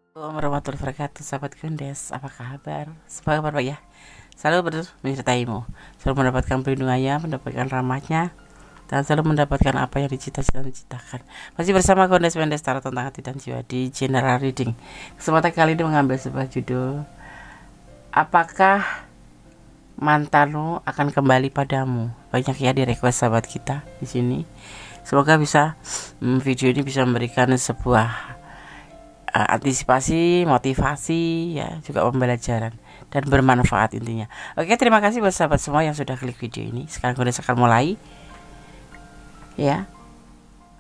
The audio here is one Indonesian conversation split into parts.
Assalamualaikum warahmatullahi wabarakatuh, sahabat Kundes, apa kabar? Semoga kabar baik ya. Selalu menyertaimu, selalu mendapatkan perlindungannya, mendapatkan rahmatnya, dan selalu mendapatkan apa yang dicita-citakan. Masih bersama Kundes Tarot tentang hati dan jiwa di General Reading. Kesempatan kali ini mengambil sebuah judul, apakah mantanmu akan kembali padamu? Banyak ya di request sahabat kita di sini. Semoga bisa video ini bisa memberikan sebuah antisipasi, motivasi, ya, juga pembelajaran dan bermanfaat intinya. Oke, terima kasih buat sahabat semua yang sudah klik video ini. Sekarang Kundes akan mulai. Ya,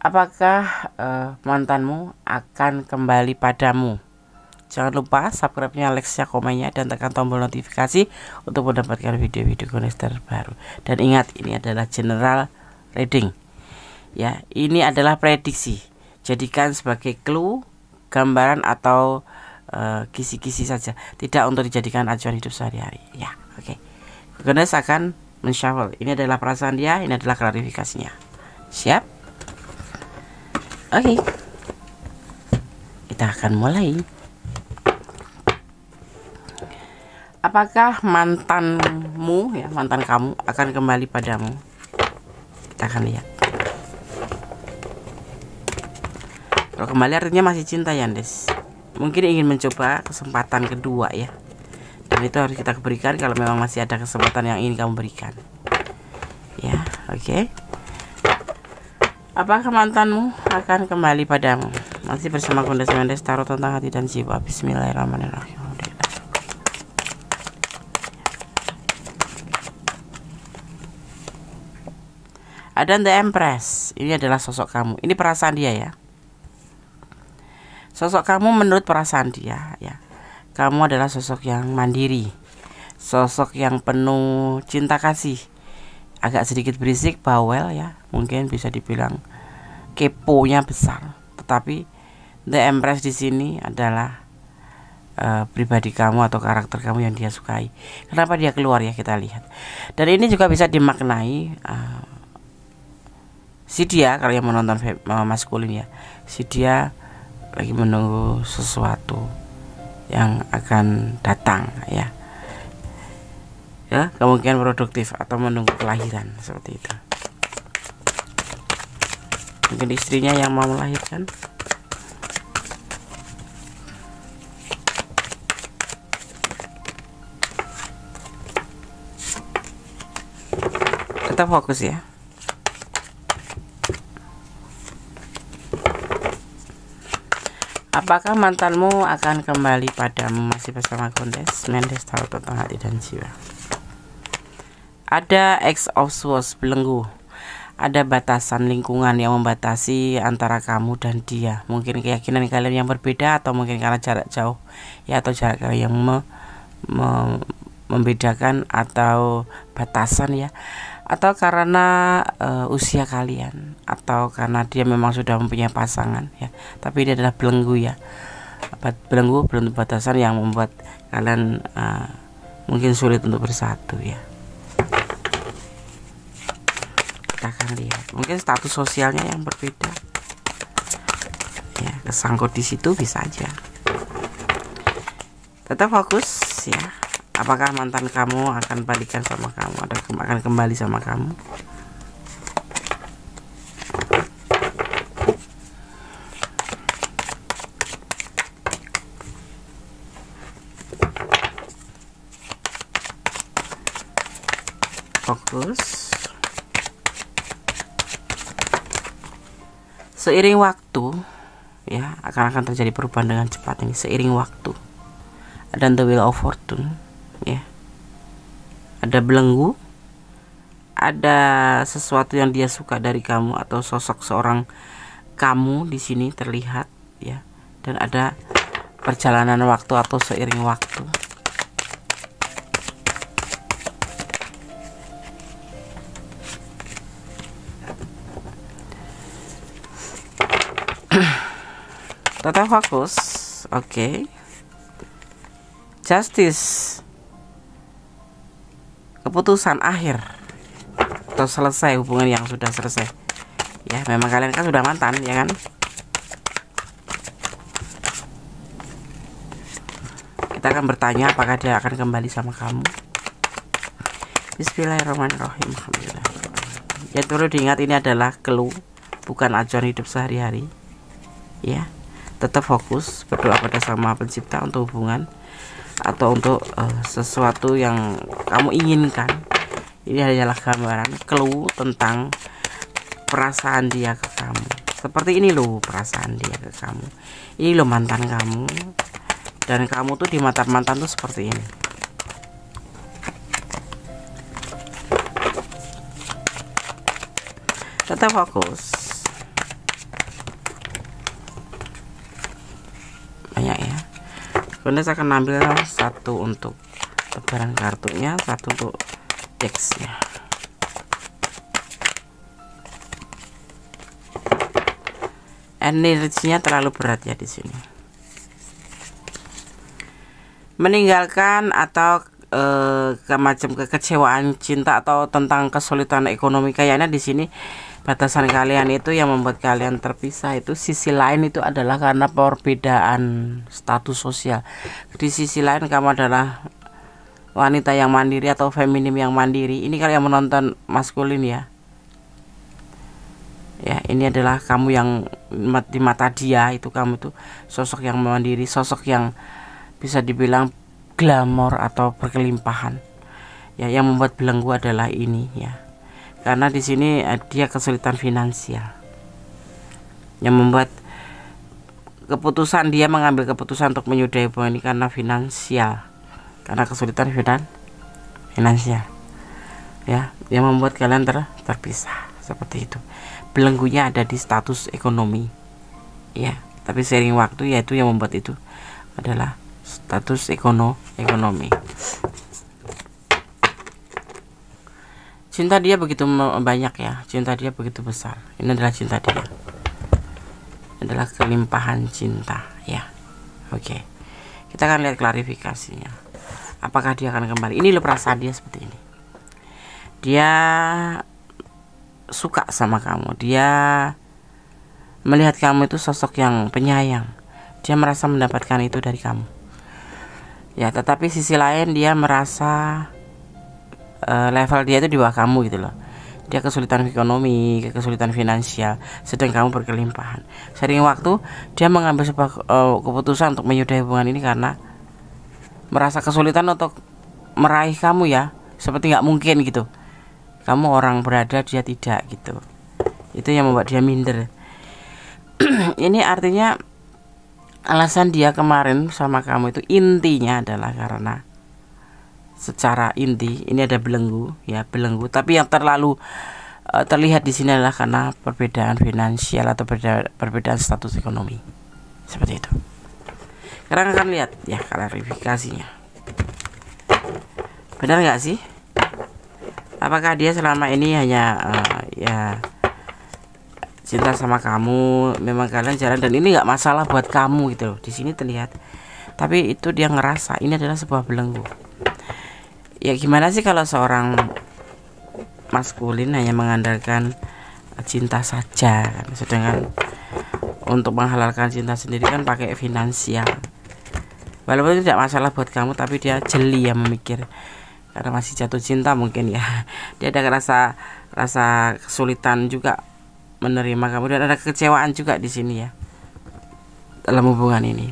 apakah mantanmu akan kembali padamu? Jangan lupa subscribe-nya, like-nya, komennya, dan tekan tombol notifikasi untuk mendapatkan video-video Kundes terbaru. Dan ingat, ini adalah general reading. Ya, ini adalah prediksi. Jadikan sebagai clue, gambaran atau kisi-kisi saja, tidak untuk dijadikan acuan hidup sehari-hari. Ya, oke. Kundes akan menshuffle. Ini adalah perasaan dia, ini adalah klarifikasinya. Siap? Oke. Kita akan mulai. Apakah mantanmu, ya, mantan kamu akan kembali padamu? Kita akan lihat. Kalau kembali artinya masih cinta ya, Des. Mungkin ingin mencoba kesempatan kedua ya. Dan itu harus kita berikan kalau memang masih ada kesempatan yang ingin kamu berikan. Ya, oke. Apakah mantanmu akan kembali padamu? Masih bersama Kundes Tarot tentang hati dan jiwa. Bismillahirrahmanirrahim. Ada The Empress. Ini adalah sosok kamu. Ini perasaan dia ya. Sosok kamu menurut perasaan dia ya. Kamu adalah sosok yang mandiri, sosok yang penuh cinta kasih, agak sedikit berisik, bawel ya. Mungkin bisa dibilang keponya besar. Tetapi The Empress di sini adalah pribadi kamu atau karakter kamu yang dia sukai. Kenapa dia keluar ya, kita lihat. Dan ini juga bisa dimaknai si dia, kalau yang menonton maskulin ya, si dia lagi menunggu sesuatu yang akan datang ya. Ya, kemungkinan produktif atau menunggu kelahiran seperti itu. Mungkin istrinya yang mau melahirkan. Tetap fokus ya. Apakah mantanmu akan kembali padamu? Masih bersama Kundes Tarot tentang hati dan jiwa. Ada X of Swords, belenggu. Ada batasan lingkungan yang membatasi antara kamu dan dia. Mungkin keyakinan kalian yang berbeda, atau mungkin karena jarak jauh ya, atau jarak kalian yang membedakan, atau batasan ya, atau karena usia kalian, atau karena dia memang sudah mempunyai pasangan ya. Tapi ini adalah belenggu ya. Belenggu belum batasan yang membuat kalian mungkin sulit untuk bersatu ya. Kita akan lihat. Mungkin status sosialnya yang berbeda ya, kesangkut di situ bisa aja. Tetap fokus ya. Apakah mantan kamu akan balikan sama kamu, atau akan kembali sama kamu? Fokus. Seiring waktu ya, akan terjadi perubahan dengan cepat ini. Seiring waktu. Ada The Wheel of Fortune ya, ada belenggu, ada sesuatu yang dia suka dari kamu, atau sosok seorang kamu di sini terlihat ya, dan ada perjalanan waktu atau seiring waktu. Tetap fokus, oke. Justice, keputusan akhir atau selesai hubungan yang sudah selesai ya. Memang kalian kan sudah mantan ya kan. Kita akan bertanya apakah dia akan kembali sama kamu. Bismillahirrahmanirrahim. Alhamdulillah. Yang perlu diingat, ini adalah clue, bukan acuan hidup sehari-hari. Ya, tetap fokus berdoa pada Sang Pencipta untuk hubungan atau untuk sesuatu yang kamu inginkan. Ini hanyalah gambaran clue tentang perasaan dia ke kamu. Seperti ini loh perasaan dia ke kamu. Ini loh mantan kamu. Dan kamu tuh di mata mantan tuh seperti ini. Tetap fokus. Banyak ya. Kemudian saya akan ambil satu untuk tebaran kartunya, satu untuk teksnya. Energinya terlalu berat ya di sini. Meninggalkan atau macam kekecewaan cinta atau tentang kesulitan ekonomi, kayaknya di sini batasan kalian itu yang membuat kalian terpisah. Itu sisi lain itu adalah karena perbedaan status sosial. Di sisi lain kamu adalah wanita yang mandiri atau feminim yang mandiri. Ini kalau yang menonton maskulin ya. Ya, ini adalah kamu yang di mata dia itu kamu itu sosok yang mandiri, sosok yang bisa dibilang glamor atau berkelimpahan. Ya, yang membuat belenggu adalah ini ya. Karena di sini dia kesulitan finansial. Yang membuat keputusan dia mengambil keputusan untuk menyudahi hubungan ini karena finansial. Karena kesulitan finansial. Ya, yang membuat kalian terpisah seperti itu. Belenggunya ada di status ekonomi. Ya, tapi seiring waktu yaitu yang membuat itu adalah status ekonomi. Cinta dia begitu banyak ya, cinta dia begitu besar. Ini adalah cinta dia. Ini adalah kelimpahan cinta ya. Oke. Kita akan lihat klarifikasinya. Apakah dia akan kembali? Ini loh perasaan dia seperti ini. Dia suka sama kamu. Dia melihat kamu itu sosok yang penyayang. Dia merasa mendapatkan itu dari kamu. Ya, tetapi sisi lain dia merasa level dia itu di bawah kamu gitu loh. Dia kesulitan ekonomi, kesulitan finansial, sedang kamu berkelimpahan. Sering waktu dia mengambil sebuah keputusan untuk menyudahi hubungan ini karena merasa kesulitan untuk meraih kamu ya, seperti nggak mungkin gitu. Kamu orang berada, dia tidak gitu. Itu yang membuat dia minder. Ini artinya alasan dia kemarin sama kamu itu intinya adalah karena secara inti ini ada belenggu ya, belenggu, tapi yang terlalu terlihat di sini adalah karena perbedaan finansial atau perbedaan status ekonomi. Seperti itu. Sekarang akan lihat ya klarifikasinya. Benar nggak sih? Apakah dia selama ini hanya ya cinta sama kamu, memang kalian jalan dan ini nggak masalah buat kamu gitu loh. Di sini terlihat. Tapi itu dia ngerasa ini adalah sebuah belenggu. Ya gimana sih kalau seorang maskulin hanya mengandalkan cinta saja kan? Sedangkan untuk menghalalkan cinta sendiri kan pakai finansial. Walaupun itu tidak masalah buat kamu, tapi dia jeli ya memikir karena masih jatuh cinta mungkin ya. Dia ada rasa kesulitan juga menerima kamu dan ada kekecewaan juga di sini ya dalam hubungan ini.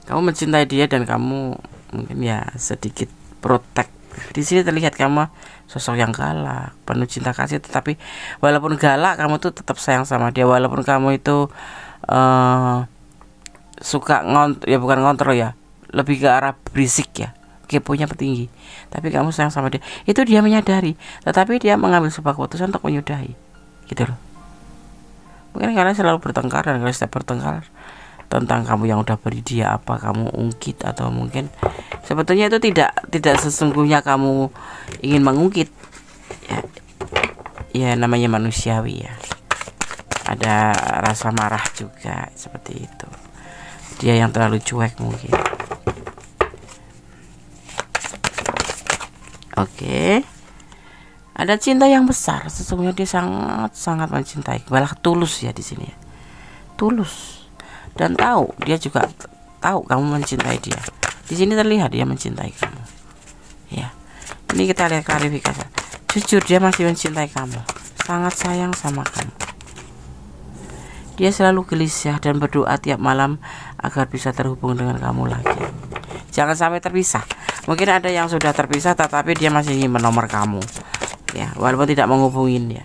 Kamu mencintai dia dan kamu mungkin ya sedikit protek. Di sini terlihat kamu sosok yang galak, penuh cinta kasih, tetapi walaupun galak kamu tuh tetap sayang sama dia. Walaupun kamu itu suka ya bukan ngontrol ya, lebih ke arah berisik ya, keponya tinggi, tapi kamu sayang sama dia. Itu dia menyadari, tetapi dia mengambil sebuah keputusan untuk menyudahi gitu loh. Mungkin kalian selalu bertengkar dan kalian setiap bertengkar tentang kamu yang udah beri dia apa, kamu ungkit atau mungkin sebetulnya itu tidak sesungguhnya kamu ingin mengungkit ya namanya manusiawi ya, ada rasa marah juga seperti itu. Dia yang terlalu cuek mungkin. Oke. Ada cinta yang besar, sesungguhnya dia sangat mencintai, malah tulus ya di sini ya. Tulus. Dan tahu, dia juga tahu kamu mencintai dia. Di sini terlihat dia mencintai kamu. Ya. Ini kita lihat klarifikasi. Jujur dia masih mencintai kamu. Sangat sayang sama kamu. Dia selalu gelisah dan berdoa tiap malam agar bisa terhubung dengan kamu lagi. Jangan sampai terpisah. Mungkin ada yang sudah terpisah tetapi dia masih ingin menomor kamu. Ya, walaupun tidak menghubungin dia.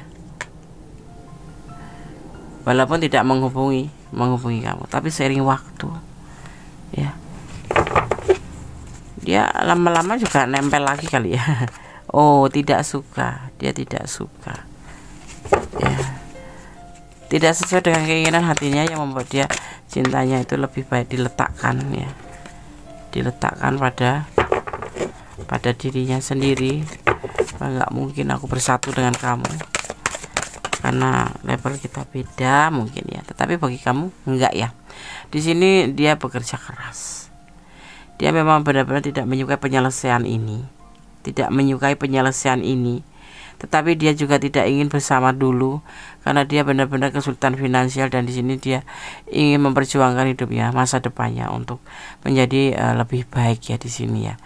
Walaupun tidak menghubungi kamu, tapi seiring waktu, ya, dia lama-lama juga nempel lagi kali ya. Oh, tidak suka, dia tidak suka, ya, tidak sesuai dengan keinginan hatinya yang membuat dia cintanya itu lebih baik diletakkan, ya, diletakkan pada dirinya sendiri. Nggak mungkin aku bersatu dengan kamu karena level kita beda mungkin ya, tetapi bagi kamu enggak ya. Di sini dia bekerja keras. Dia memang benar-benar tidak menyukai penyelesaian ini, tetapi dia juga tidak ingin bersama dulu karena dia benar-benar kesulitan finansial, dan di sini dia ingin memperjuangkan hidupnya, masa depannya untuk menjadi lebih baik ya di sini ya.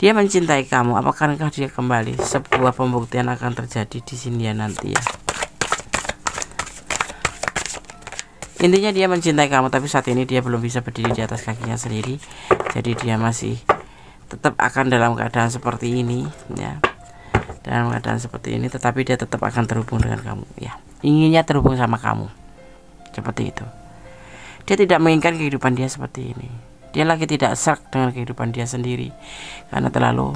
Dia mencintai kamu. Apakah dia kembali? Sebuah pembuktian akan terjadi di sini ya nanti ya. Intinya dia mencintai kamu, tapi saat ini dia belum bisa berdiri di atas kakinya sendiri. Jadi dia masih tetap akan dalam keadaan seperti ini ya. Dalam keadaan seperti ini, tetapi dia tetap akan terhubung dengan kamu ya. Inginnya terhubung sama kamu. Seperti itu. Dia tidak menginginkan kehidupan dia seperti ini. Dia lagi tidak serak dengan kehidupan dia sendiri karena terlalu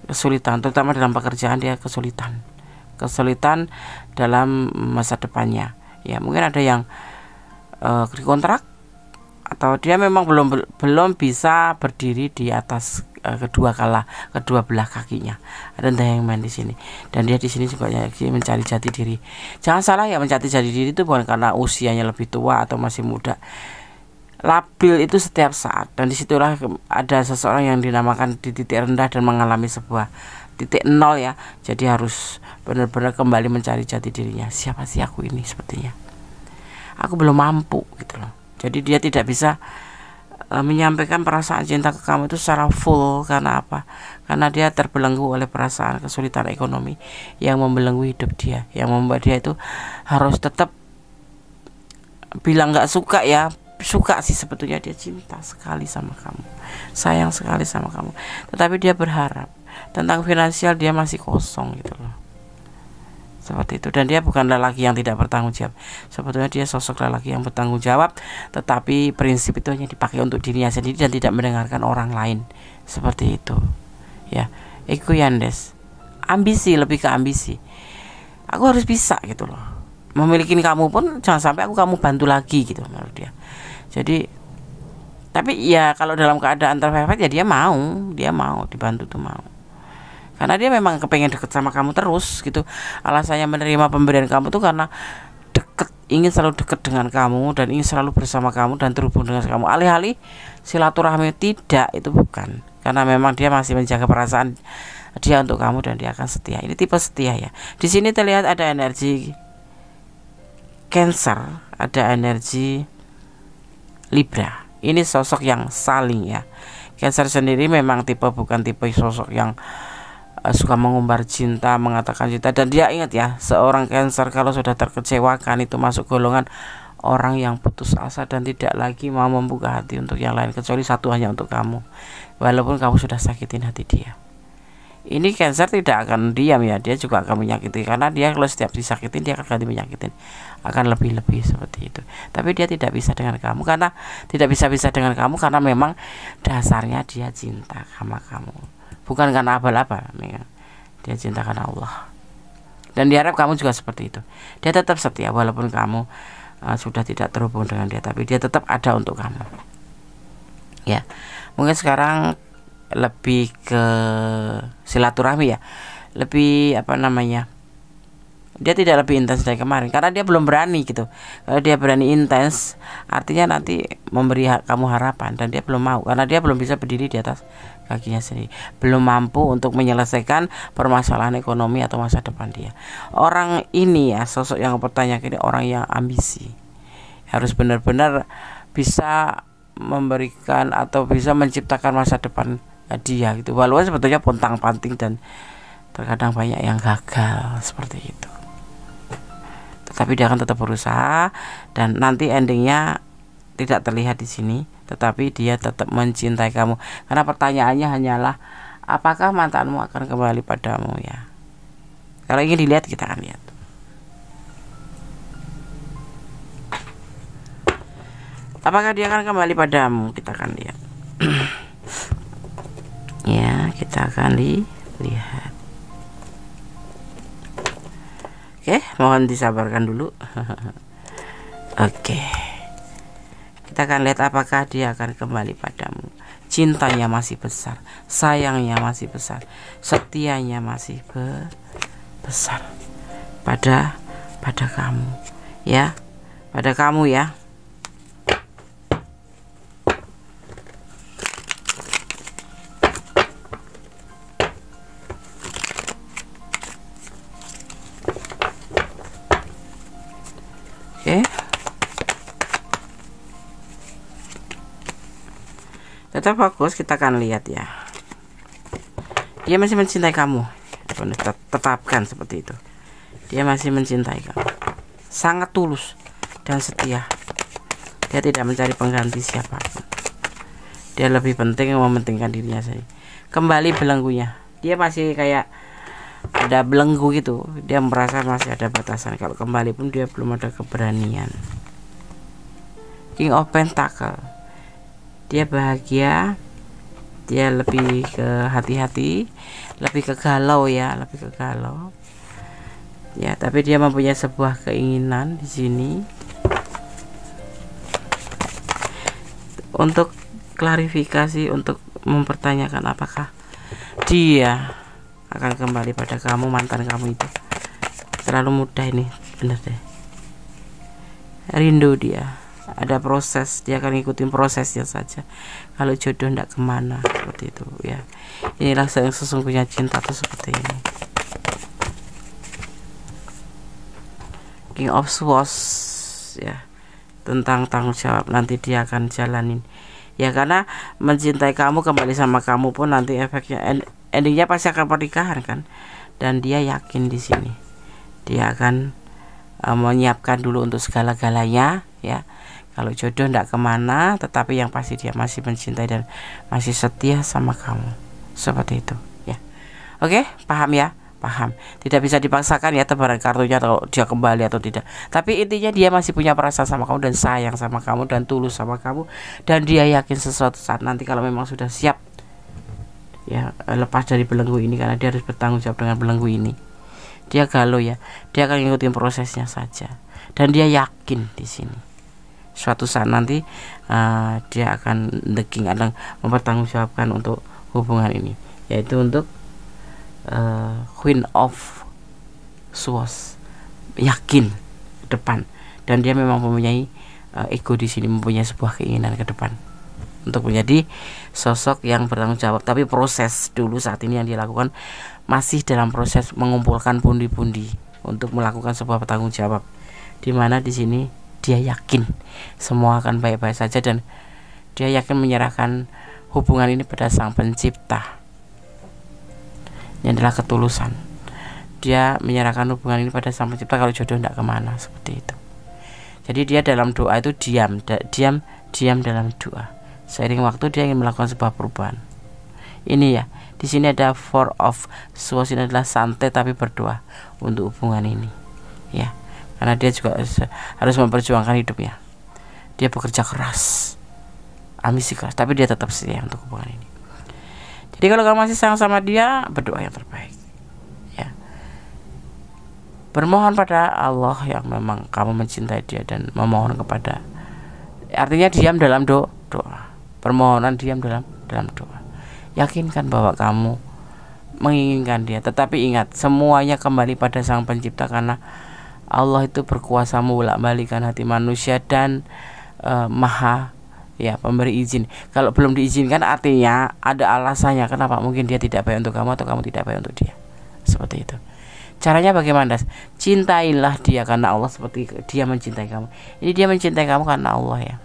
kesulitan, terutama dalam pekerjaan dia kesulitan dalam masa depannya ya. Mungkin ada yang dikontrak, atau dia memang belum bisa berdiri di atas kedua belah kakinya. Ada yang main di sini, dan dia di sini juga mencari jati diri. Jangan salah ya, mencari jati diri itu bukan karena usianya lebih tua atau masih muda. Labil itu setiap saat, dan disitulah ada seseorang yang dinamakan di titik rendah dan mengalami sebuah titik nol ya. Jadi harus benar-benar kembali mencari jati dirinya. Siapa sih aku ini sepertinya? Aku belum mampu gitu loh. Jadi dia tidak bisa menyampaikan perasaan cinta ke kamu itu secara full. Karena apa? Karena dia terbelenggu oleh perasaan kesulitan ekonomi yang membelenggu hidup dia, yang membuat dia itu harus tetap bilang nggak suka ya. Suka sih sebetulnya, dia cinta sekali sama kamu, sayang sekali sama kamu, tetapi dia berharap tentang finansial dia masih kosong gitu loh. Seperti itu. Dan dia bukan lelaki yang tidak bertanggung jawab. Sebetulnya dia sosok lelaki yang bertanggung jawab, tetapi prinsip itu hanya dipakai untuk dirinya sendiri dan tidak mendengarkan orang lain. Seperti itu ya. Ego Yandes, ambisi, lebih ke ambisi. Aku harus bisa gitu loh. Memiliki kamu pun jangan sampai kamu bantu lagi gitu menurut dia. Jadi, tapi ya kalau dalam keadaan terpepet ya dia mau dibantu tuh mau. Karena dia memang kepengen deket sama kamu terus gitu. Alasannya menerima pemberian kamu tuh karena ingin selalu deket dengan kamu dan ingin selalu bersama kamu dan terhubung dengan kamu. Alih-alih silaturahmi, tidak, itu bukan. Karena memang dia masih menjaga perasaan dia untuk kamu dan dia akan setia. Ini tipe setia ya. Di sini terlihat ada energi Cancer, ada energi Libra. Ini sosok yang saling ya. Cancer sendiri memang bukan tipe sosok yang suka mengumbar cinta, mengatakan cinta. Dan dia ingat ya, seorang Cancer kalau sudah terkecewakan itu masuk golongan orang yang putus asa dan tidak lagi mau membuka hati untuk yang lain kecuali satu hanya untuk kamu, walaupun kamu sudah sakitin hati dia. Ini Cancer tidak akan diam ya, dia juga akan menyakiti, karena dia kalau setiap disakitin dia akan ganti menyakitin, akan lebih-lebih seperti itu. Tapi dia tidak bisa dengan kamu karena karena memang dasarnya dia cinta sama kamu, bukan karena abal-abal. Dia cinta karena Allah, dan diharap kamu juga seperti itu. Dia tetap setia walaupun kamu sudah tidak terhubung dengan dia, tapi dia tetap ada untuk kamu ya. Mungkin sekarang lebih ke silaturahmi ya, lebih dia tidak lebih intens dari kemarin karena dia belum berani gitu. Kalau dia berani intens artinya nanti memberi kamu harapan, dan dia belum mau karena dia belum bisa berdiri di atas kakinya sendiri, belum mampu untuk menyelesaikan permasalahan ekonomi atau masa depan dia. Orang ini ya, sosok yang bertanya ini orang yang ambisi, harus benar-benar bisa memberikan atau bisa menciptakan masa depan dia gitu, walaupun sebetulnya pontang-panting dan terkadang banyak yang gagal seperti itu. Tetapi dia akan tetap berusaha dan nanti endingnya tidak terlihat di sini, tetapi dia tetap mencintai kamu. Karena pertanyaannya hanyalah apakah mantanmu akan kembali padamu ya. Kalau ingin dilihat kita akan lihat. Apakah dia akan kembali padamu? Kita akan lihat. Ya, kita akan lihat. Oke, mohon disabarkan dulu. Oke. Kita akan lihat apakah dia akan kembali padamu. Cintanya masih besar, sayangnya masih besar, setianya masih besar pada kamu, ya, pada kamu ya. Oke. Tetap fokus, kita akan lihat ya. Dia masih mencintai kamu. Tetapkan seperti itu. Dia masih mencintai kamu. Sangat tulus dan setia. Dia tidak mencari pengganti siapapun. Dia lebih penting mementingkan dirinya sendiri. Kembali belenggunya. Dia masih kayak ada belenggu gitu. Dia merasa masih ada batasan. Kalau kembali pun dia belum ada keberanian. King of Pentacle. Dia bahagia, dia lebih ke hati-hati, lebih ke galau ya, lebih ke galau. Ya, tapi dia mempunyai sebuah keinginan di sini. Untuk klarifikasi, untuk mempertanyakan apakah dia akan kembali pada kamu, mantan kamu itu. Terlalu mudah ini, bener deh. Rindu dia. Ada proses, dia akan ngikutin prosesnya saja. Kalau jodoh ndak kemana, seperti itu ya. Inilah yang sesungguhnya cinta tuh seperti ini. King of Swords ya, tentang tanggung jawab nanti dia akan jalanin ya, karena mencintai kamu, kembali sama kamu pun nanti efeknya endingnya pasti akan pernikahan kan. Dan dia yakin di sini dia akan menyiapkan dulu untuk segala-galanya ya. Kalau jodoh ndak kemana, tetapi yang pasti dia masih mencintai dan masih setia sama kamu, seperti itu ya. Oke, paham ya, paham. Tidak bisa dipaksakan ya tebaran kartunya atau dia kembali atau tidak. Tapi intinya dia masih punya perasaan sama kamu dan sayang sama kamu dan tulus sama kamu. Dan dia yakin sesuatu saat nanti kalau memang sudah siap ya, lepas dari belenggu ini, karena dia harus bertanggung jawab dengan belenggu ini. Dia galau ya, dia akan ngikutin prosesnya saja. Dan dia yakin di sini suatu saat nanti dia akan mempertanggungjawabkan untuk hubungan ini, yaitu untuk Queen of Swords, yakin ke depan. Dan dia memang mempunyai ego di sini, mempunyai sebuah keinginan ke depan untuk menjadi sosok yang bertanggung jawab. Tapi proses dulu saat ini yang dia lakukan masih dalam proses mengumpulkan pundi-pundi untuk melakukan sebuah bertanggung jawab, dimana di sini dia yakin semua akan baik-baik saja dan dia yakin menyerahkan hubungan ini pada Sang Pencipta. Ini adalah ketulusan. Dia menyerahkan hubungan ini pada Sang Pencipta kalau jodoh tidak kemana, seperti itu. Jadi dia dalam doa itu diam dalam doa. Seiring waktu dia ingin melakukan sebuah perubahan. Ini ya, di sini ada Four of Swords, ini adalah santai tapi berdoa untuk hubungan ini, ya. Karena dia juga harus memperjuangkan hidupnya. Dia bekerja keras, ambisi keras, tapi dia tetap setia untuk hubungan ini. Jadi kalau kamu masih sayang sama dia, berdoa yang terbaik ya. Bermohon pada Allah yang memang kamu mencintai dia dan memohon kepada, artinya diam dalam doa. Permohonan diam dalam doa. Yakinkan bahwa kamu menginginkan dia, tetapi ingat semuanya kembali pada Sang Pencipta, karena Allah itu berkuasa membolak-balikkan hati manusia dan maha ya pemberi izin. Kalau belum diizinkan artinya ada alasannya kenapa mungkin dia tidak baik untuk kamu atau kamu tidak baik untuk dia, seperti itu. Caranya bagaimana? Cintailah dia karena Allah seperti dia mencintai kamu. Ini dia mencintai kamu karena Allah ya.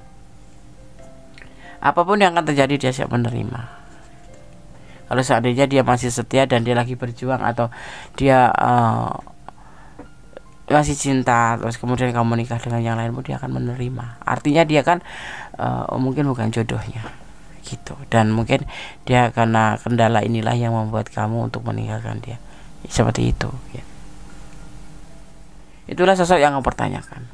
Apapun yang akan terjadi dia siap menerima. Kalau seandainya dia masih setia dan dia lagi berjuang, atau dia masih cinta, terus kemudian kamu menikah dengan yang lain pun dia akan menerima. Artinya dia kan mungkin bukan jodohnya gitu, dan mungkin dia karena kendala inilah yang membuat kamu untuk meninggalkan dia, seperti itu ya. Itulah sosok yang kamu pertanyakan.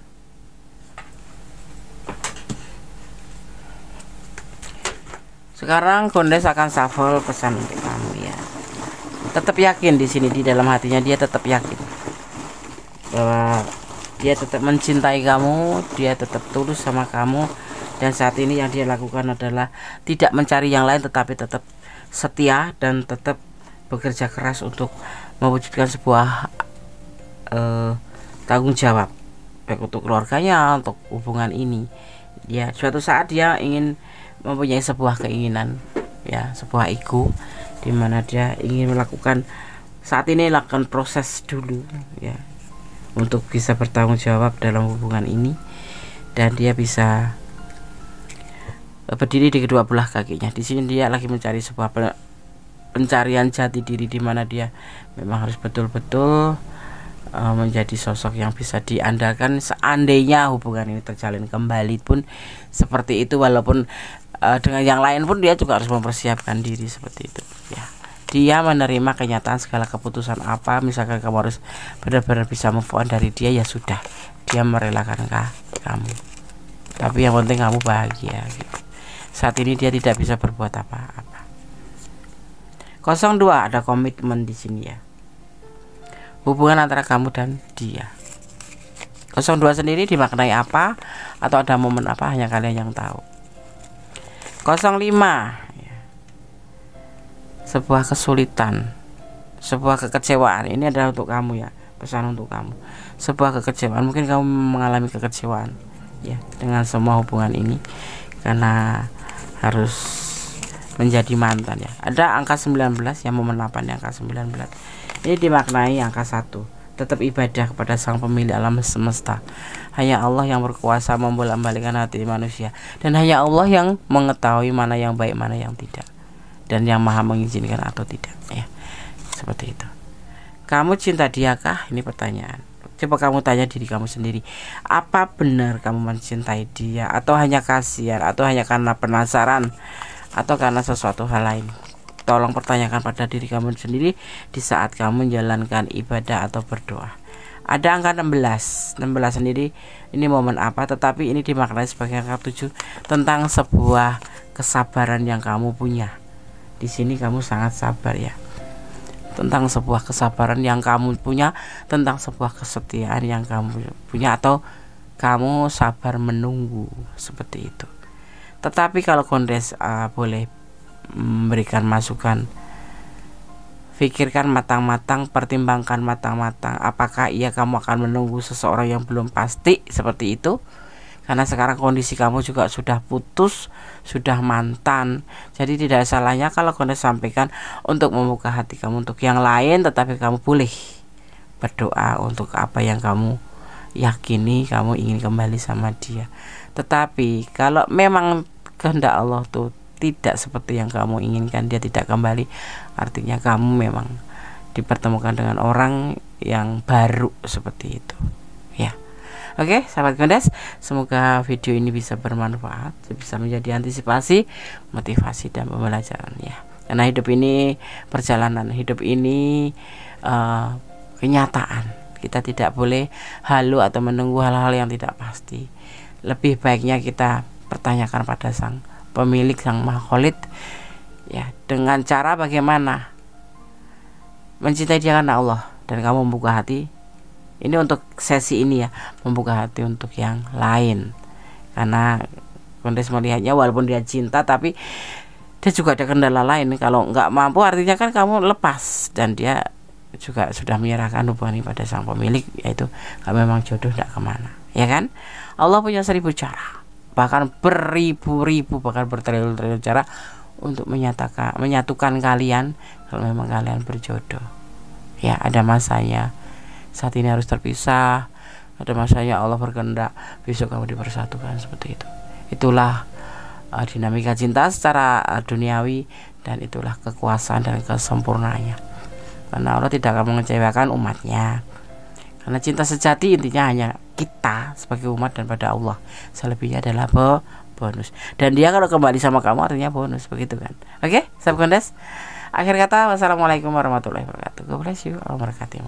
Sekarang Kondes akan shuffle pesan untuk kamu ya. Tetap yakin di sini, di dalam hatinya dia tetap yakin bahwa dia tetap mencintai kamu, dia tetap tulus sama kamu, dan saat ini yang dia lakukan adalah tidak mencari yang lain, tetapi tetap setia dan tetap bekerja keras untuk mewujudkan sebuah tanggung jawab baik untuk keluarganya, untuk hubungan ini. Ya, suatu saat dia ingin mempunyai sebuah keinginan ya, sebuah ego, di mana dia ingin melakukan, saat ini lakukan proses dulu ya, untuk bisa bertanggung jawab dalam hubungan ini, dan dia bisa berdiri di kedua belah kakinya. Di sini dia lagi mencari sebuah pencarian jati diri, di mana dia memang harus betul-betul menjadi sosok yang bisa diandalkan seandainya hubungan ini terjalin kembali pun seperti itu. Walaupun dengan yang lain pun dia juga harus mempersiapkan diri seperti itu ya. Dia menerima kenyataan segala keputusan apa, misalkan kamu harus benar-benar bisa move on dari dia, ya sudah, dia merelakan kamu. Tapi yang penting kamu bahagia gitu. Saat ini dia tidak bisa berbuat apa-apa. 02 ada komitmen di sini ya. Hubungan antara kamu dan dia. 02 sendiri dimaknai apa atau ada momen apa, hanya kalian yang tahu. 05 ya. Sebuah kesulitan, sebuah kekecewaan. Ini adalah untuk kamu ya, pesan untuk kamu. Sebuah kekecewaan, mungkin kamu mengalami kekecewaan ya dengan semua hubungan ini, karena harus menjadi mantan ya. Ada angka 19 yang momen 8 ya, angka 19. Ini dimaknai angka 1. Tetap ibadah kepada Sang Pemilik alam semesta. Hanya Allah yang berkuasa membolak-balikkan hati manusia, dan hanya Allah yang mengetahui mana yang baik, mana yang tidak, dan yang maha mengizinkan atau tidak ya. Seperti itu. Kamu cinta dia kah? Ini pertanyaan. Coba kamu tanya diri kamu sendiri, apa benar kamu mencintai dia, atau hanya kasihan, atau hanya karena penasaran, atau karena sesuatu hal lain? Tolong pertanyakan pada diri kamu sendiri di saat kamu menjalankan ibadah atau berdoa. Ada angka 16. 16 sendiri ini momen apa, tetapi ini dimaknai sebagai angka 7 tentang sebuah kesabaran yang kamu punya. Di sini kamu sangat sabar ya. Tentang sebuah kesabaran yang kamu punya, tentang sebuah kesetiaan yang kamu punya, atau kamu sabar menunggu seperti itu. Tetapi kalau Kondes boleh memberikan masukan, pikirkan matang-matang, pertimbangkan matang-matang, apakah iya kamu akan menunggu seseorang yang belum pasti seperti itu. Karena sekarang kondisi kamu juga sudah putus, sudah mantan. Jadi tidak salahnya kalau Kondes sampaikan untuk membuka hati kamu untuk yang lain, tetapi kamu boleh berdoa untuk apa yang kamu yakini, kamu ingin kembali sama dia. Tetapi kalau memang kehendak Allah tuh tidak seperti yang kamu inginkan, dia tidak kembali, artinya kamu memang dipertemukan dengan orang yang baru seperti itu ya. Oke, sahabat Kondes, semoga video ini bisa bermanfaat, bisa menjadi antisipasi, motivasi, dan pembelajaran ya. Karena hidup ini perjalanan, hidup ini kenyataan. Kita tidak boleh halu atau menunggu hal-hal yang tidak pasti. Lebih baiknya kita pertanyakan pada Sang Pemilik, Sang Maha Kholid ya, dengan cara bagaimana mencintai dia karena Allah, dan kamu membuka hati. Ini untuk sesi ini ya, membuka hati untuk yang lain, karena Kondes melihatnya walaupun dia cinta, tapi dia juga ada kendala lain. Kalau nggak mampu, artinya kan kamu lepas, dan dia juga sudah menyerahkan hubungan ini pada Sang Pemilik, yaitu kalau memang jodoh tidak kemana ya kan. Allah punya 1000 cara, bahkan beribu-ribu, bahkan bertriliun-triliun cara untuk menyatukan kalian kalau memang kalian berjodoh ya. Ada masanya saat ini harus terpisah, ada masanya Allah berkehendak besok kamu dipersatukan, seperti itu. Itulah dinamika cinta secara duniawi, dan itulah kekuasaan dan kesempurnaannya. Karena Allah tidak akan mengecewakan umatnya. Karena cinta sejati intinya hanya kita sebagai umat dan pada Allah. Selebihnya adalah bonus. Dan dia kalau kembali sama kamu artinya bonus, begitu kan? Oke, sahabat Gondes. Akhir kata, wassalamualaikum warahmatullahi wabarakatuh. God bless you. Allah memberkati.